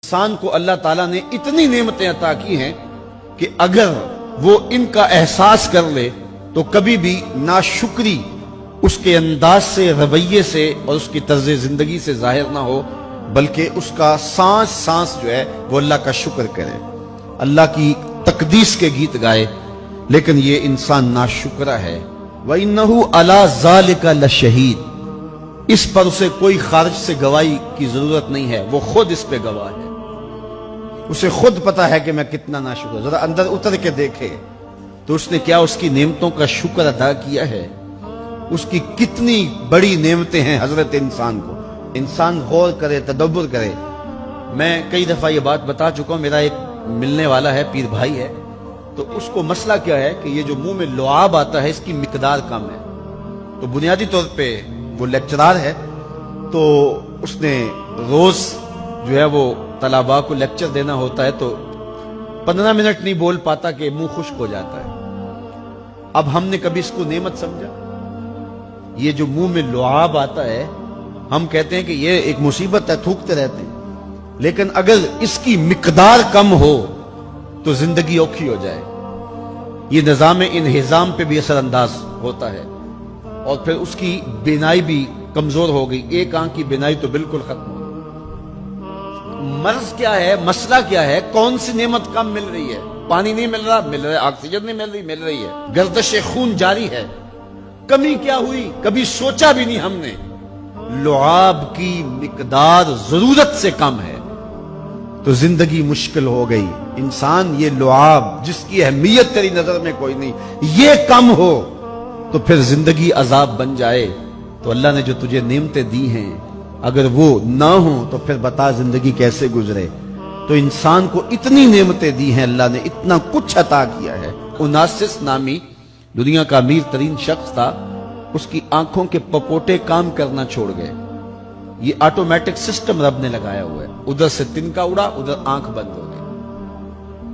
انسان کو اللہ تعالیٰ نے اتنی نعمتیں عطا کی ہیں کہ اگر وہ ان کا احساس کر لے تو کبھی بھی ناشکری اس کے انداز سے، رویے سے اور اس کی طرز زندگی سے ظاہر نہ ہو، بلکہ اس کا سانس سانس جو ہے وہ اللہ کا شکر کرے، اللہ کی تقدیس کے گیت گائے. لیکن یہ انسان ناشکرا ہے. وَإِنَّهُ عَلَى ذَلِكَ لَشَهِيدٌ، اس پر اسے کوئی خارج سے گواہی کی ضرورت نہیں ہے، وہ خود اس پہ گواہ ہے. اسے خود پتا ہے کہ میں کتنا ناشکر. ذرا اندر اتر کے دیکھے تو اس نے کیا اس کی نعمتوں کا شکر ادا کیا ہے؟ اس کی کتنی بڑی نعمتیں ہیں حضرت انسان کو. انسان غور کرے، تدبر کرے. میں کئی دفعہ یہ بات بتا چکا ہوں. میرا ایک ملنے والا ہے، پیر بھائی ہے، تو اس کو مسئلہ کیا ہے کہ یہ جو منہ میں لعاب آتا ہے اس کی مقدار کم ہے. تو بنیادی طور پہ وہ لیکچرار ہے، تو اس نے روز جو ہے وہ طلباء کو لیکچر دینا ہوتا ہے، تو 15 منٹ نہیں بول پاتا کہ منہ خشک ہو جاتا ہے. اب ہم نے کبھی اس کو نعمت سمجھا؟ یہ جو منہ میں لعاب آتا ہے، ہم کہتے ہیں کہ یہ ایک مصیبت ہے، تھوکتے رہتے ہیں. لیکن اگر اس کی مقدار کم ہو تو زندگی اوکھی ہو جائے. یہ نظام انہضام پہ بھی اثر انداز ہوتا ہے، اور پھر اس کی بینائی بھی کمزور ہو گئی. ایک آنکھ کی بینائی تو بالکل ختم ہو گئی. مرض کیا ہے؟ مسئلہ کیا ہے؟ کون سی نعمت کم مل رہی ہے؟ پانی نہیں مل رہا، مل رہا ہے. آکسیجن نہیں مل رہی، مل رہی ہے. گردش خون جاری ہے. کمی کیا ہوئی؟ کبھی سوچا بھی نہیں ہم نے. لعاب کی مقدار ضرورت سے کم ہے تو زندگی مشکل ہو گئی. انسان یہ لعاب جس کی اہمیت تیری نظر میں کوئی نہیں، یہ کم ہو تو پھر زندگی عذاب بن جائے. تو اللہ نے جو تجھے نعمتیں دی ہیں اگر وہ نہ ہوں تو پھر بتا زندگی کیسے گزرے. تو انسان کو اتنی نعمتیں دی ہیں اللہ نے، اتنا کچھ عطا کیا ہے. اوناسس نامی دنیا کا امیر ترین شخص تھا، اس کی آنکھوں کے پپوٹے کام کرنا چھوڑ گئے. یہ آٹومیٹک سسٹم رب نے لگایا ہوا ہے. ادھر سے تنکا اڑا، ادھر آنکھ بند ہو گئی.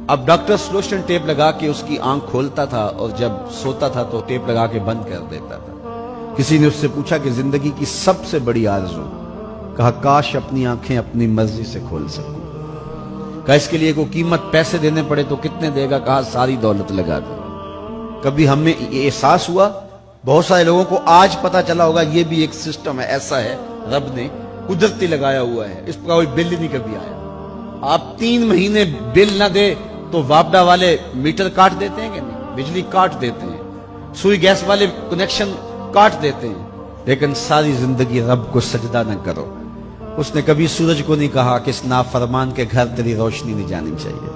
اب ڈاکٹر سلوشن ٹیپ لگا کے اس کی آنکھ کھولتا تھا اور جب سوتا تھا تو ٹیپ لگا کے بند کر دیتا تھا. کسی نے اس سے پوچھا کہ زندگی کی سب سے بڑی آرزو؟ کہا کاش اپنی آنکھیں اپنی مرضی سے کھول سکوں. کہا اس کے لیے کوئی قیمت پیسے دینے پڑے تو کتنے دے گا؟ کہا ساری دولت لگا دے. کبھی ہمیں یہ احساس ہوا؟ بہت سارے لوگوں کو آج پتا چلا ہوگا یہ بھی ایک سسٹم ہے، ایسا ہے، رب نے قدرتی لگایا ہوا ہے. اس پر کوئی بل ہی نہیں کبھی آیا. آپ 3 مہینے بل نہ دے تو واپڈا والے میٹر کاٹ دیتے ہیں کہ نہیں؟ بجلی کاٹ دیتے ہیں، سوئی گیس والے کنیکشن کاٹ دیتے ہیں. لیکن ساری زندگی رب کو سجدہ نہ کرو. اس نے کبھی سورج کو نہیں کہا کہ اس نافرمان کے گھر تیری روشنی نہیں جانی چاہیے.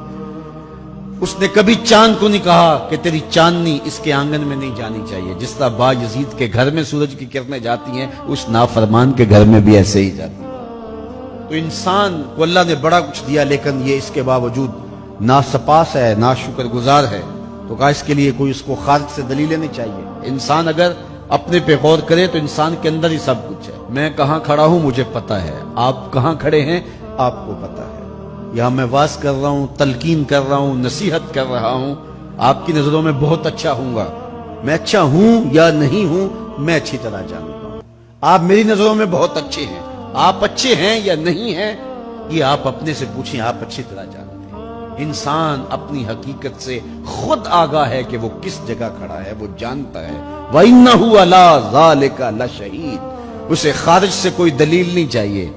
اس نے کبھی چاند کو نہیں کہا کہ تیری چاندنی اس کے آنگن میں نہیں جانی چاہیے. جس طرح با یزید کے گھر میں سورج کی کرنیں جاتی ہیں، اس نافرمان کے گھر میں بھی ایسے ہی جاتی ہیں. تو انسان کو اللہ نے بڑا کچھ دیا، لیکن یہ اس کے باوجود ناسپاس ہے، ناشکر گزار ہے. تو کہا اس کے لیے کوئی اس کو خارج سے دلیلیں نہیں چاہیے. انسان اگر اپنے پہ غور کرے تو انسان کے اندر ہی سب کچھ ہے. میں کہاں کھڑا ہوں مجھے پتا ہے، آپ کہاں کھڑے ہیں آپ کو پتا ہے. یہاں میں واز کر رہا ہوں، تلقین کر رہا ہوں، نصیحت کر رہا ہوں. آپ کی نظروں میں بہت اچھا ہوں گا. میں اچھا ہوں یا نہیں ہوں میں اچھی طرح جانتا ہوں. آپ میری نظروں میں بہت اچھے ہیں. آپ اچھے ہیں یا نہیں ہیں یہ آپ اپنے سے پوچھیں، آپ اچھی طرح جانتے ہیں. انسان اپنی حقیقت سے خود آگاہ ہے کہ وہ کس جگہ کھڑا ہے، وہ جانتا ہے. وَإِنَّهُ عَلَى ذَلِكَ لَشَهِيدٌ. اسے خارج سے کوئی دلیل نہیں چاہیے.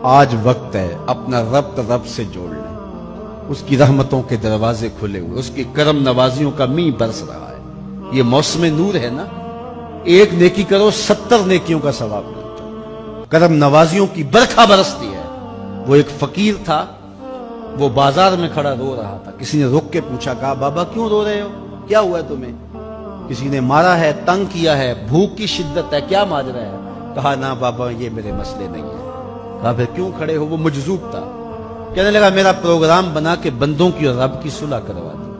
آج وقت ہے اپنا رب سے جوڑ لیں. اس کی رحمتوں کے دروازے کھلے ہوئے، اس کی کرم نوازیوں کا می برس رہا ہے. یہ موسم نور ہے نا. ایک نیکی کرو 70 نیکیوں کا ثواب ملتا ہے. کرم نوازیوں کی برکھا برستی ہے. وہ ایک فقیر تھا، وہ بازار میں کھڑا رو رہا تھا. کسی نے رک کے پوچھا، کہا بابا کیوں رو رہے ہو؟ کیا ہوا ہے تمہیں؟ کسی نے مارا ہے، تنگ کیا ہے، بھوک کی شدت ہے، کیا ماجرا ہے؟ کہا نہ بابا یہ میرے مسئلے نہیں ہے. کہا پھر کیوں کھڑے ہو؟ وہ مجذوب تھا. کہنے لگا میرا پروگرام بنا کے بندوں کی اور رب کی صلح کروا دی.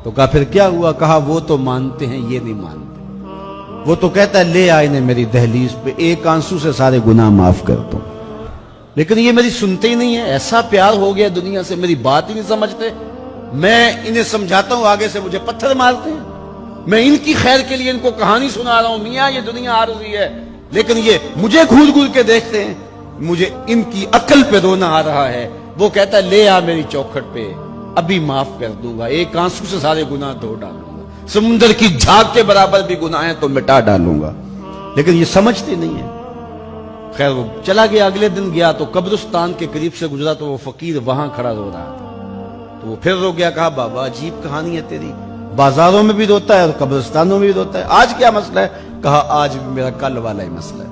تو کہا پھر کیا ہوا؟ کہا وہ تو مانتے ہیں، یہ نہیں مانتے. وہ تو کہتا ہے لے آئے نے میری دہلیز پہ، ایک آنسو سے سارے گناہ معاف کر دوں. لیکن یہ میری سنتے ہی نہیں ہے. ایسا پیار ہو گیا دنیا سے، میری بات ہی نہیں سمجھتے. میں انہیں سمجھاتا ہوں، آگے سے مجھے پتھر مارتے ہیں. میں ان کی خیر کے لیے ان کو کہانی سنا رہا ہوں، میاں یہ دنیا عارضی ہے، لیکن یہ مجھے گھور گھور کے دیکھتے ہیں. مجھے ان کی عقل پہ رونا آ رہا ہے وہ کہتا ہے لے آ میری چوکھٹ پہ، ابھی معاف کر دوں گا، ایک آنسو سے سارے گناہ دھو ڈالوں گا، سمندر کی جھاگ کے برابر بھی گناہ ہیں تو مٹا ڈالوں گا. لیکن یہ سمجھتے نہیں ہیں. خیر وہ چلا گیا. اگلے دن گیا تو قبرستان کے قریب سے گزرا تو وہ فقیر وہاں کھڑا رو رہا تھا. تو وہ پھر رو گیا. کہا بابا عجیب کہانی ہے تیری، بازاروں میں بھی روتا ہے اور قبرستانوں میں بھی روتا ہے، آج کیا مسئلہ ہے؟ کہا آج بھی میرا کل والا ہی مسئلہ ہے.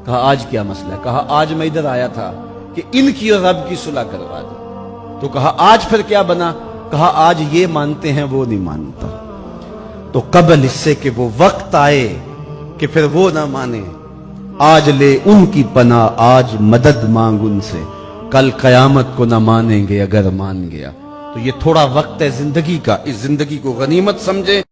کہا آج کیا مسئلہ ہے؟ کہا آج میں ادھر آیا تھا کہ ان کی اور رب کی صلح کروا دوں. تو کہا آج پھر کیا بنا؟ کہا آج یہ مانتے ہیں وہ نہیں مانتا. تو قبل اس سے کہ وہ وقت آئے کہ پھر وہ نہ مانے، آج لے ان کی پناہ، آج مدد مانگ ان سے، کل قیامت کو نہ مانیں گے اگر مان گیا. تو یہ تھوڑا وقت ہے زندگی کا، اس زندگی کو غنیمت سمجھیں.